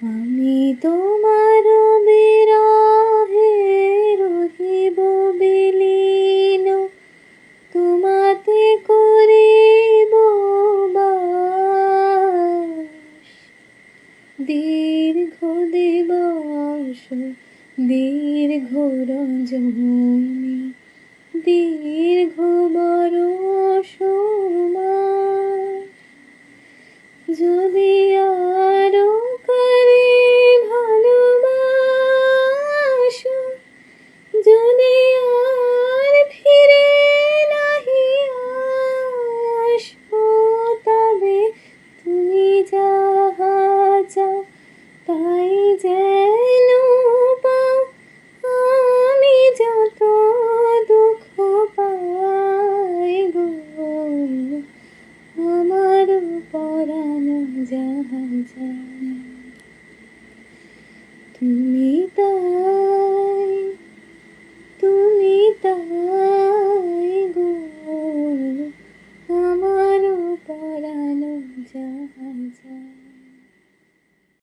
আমি তোমার বিরহে রহিব বিলীন, তোমাতে করিব বাস। দীর্ঘ দিবস দীর্ঘ রজনী, দীর্ঘ বরষ মাস। যদি আরো করে ভালোবাসো, যদি আর ফিরে নাহি আসবো, তবে তুমি যাহা চাও তাই যেন পাও। আমি যত দুঃখ পাই গো, আমার পরাণ যাহা চায়। তুমি